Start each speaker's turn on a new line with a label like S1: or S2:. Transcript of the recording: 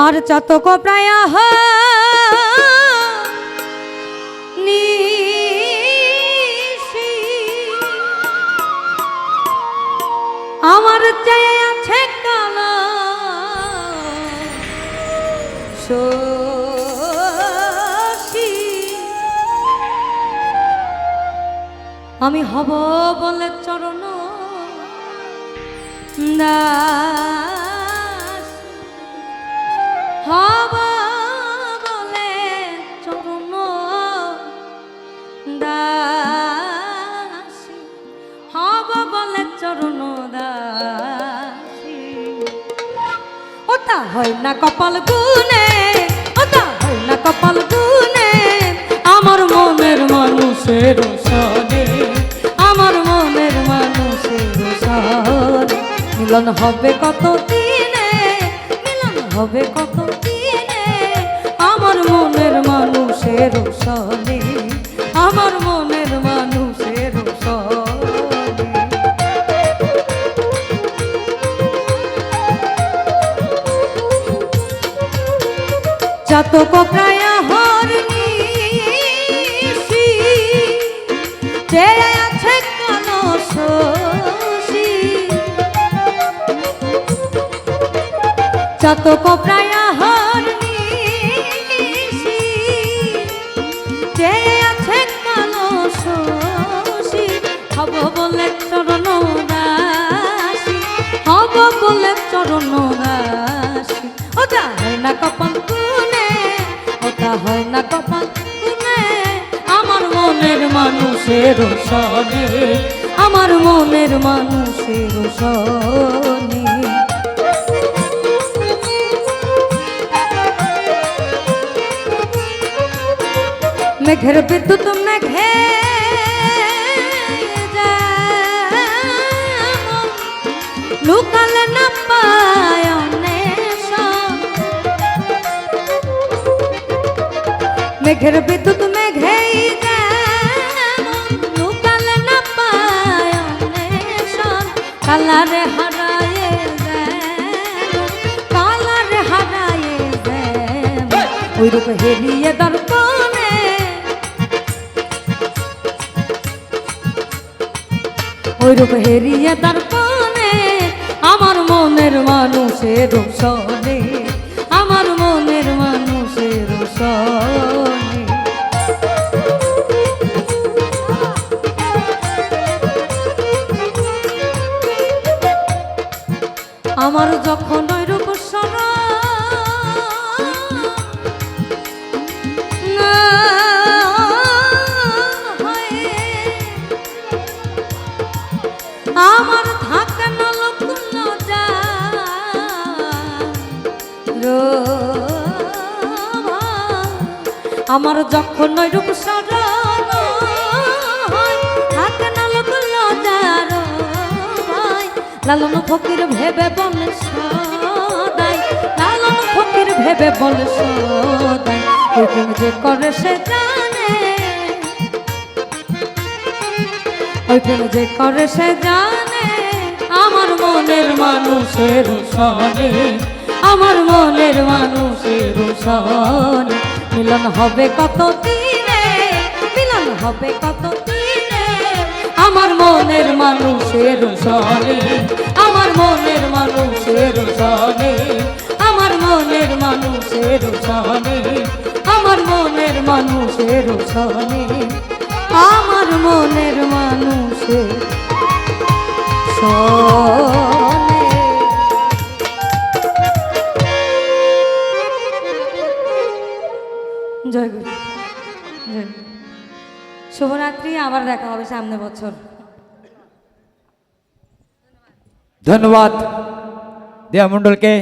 S1: আর চাতক প্রায় আমার চাই আছে কালা শশী আমি হব বলে চরণ দাস হব বলে চরণ দাস হব বলে চরণ দাসী ওটা হয় না কপাল গুনে ওটা হয় না কপাল গুনে আমার মনের মানুষের সনে আমার মনের মানুষের সনে মিলন হবে কত দিনে মিলন হবে কত দিনে আমার মনের মানুষের সনে আমার মনের মানুষের সনে চাতক প্রায় হরনিশি যে আছে কালো শশী চাতক প্রায় হরনিশি যে আছে কালো শশী হব বলে চরণ দাসী হব বলে চরণ দাসী ওটা হয় না কপাল গুনে ওটা হয় না কপাল গুনে আমার মনের মানুষের সনে আমার মনের মানুষের সনে মেঘের বিদ্যুৎ মেঘে লুকালে না পায় মেঘের বিদ্যুৎ মেঘেই লুকালে না পায় কালারে হারায়ে কালারে হারায়ে ওই রূপ হেরিয়ে দর্পণে ওই রূপ হেরিয়ে দর্পণে আমার মনের মানুষের সনে আমার মনের মানুষের সনে আমার যখন ওই রূপ আমার থাকে না লকুল যা আমার যখন ওই রূপ সরণ থাকে না লকুল যার ভাই লালন ফকির ভেবে বলে সদাই লালন ফকির ভেবে বলে সদাই ওই প্রেম যে করে সে জানে ওই প্রেম যে করে সে জানে আমার মনের মানুষের সনে আমার মনের মানুষের সনে মিলন হবে কত দিনে মিলন হবে কত দিনে আমার মনের মানুষের সনে আমার মনের মানুষের সনে আমার মনের মানুষের সনে আমার মনের মানুষের সনে আমার মনের মানুষের সনে জয় গুরু জয় শুভরাত্রি আবার দেখা হবে সামনে বছর
S2: ধন্যবাদ দেয়া মণ্ডলকে।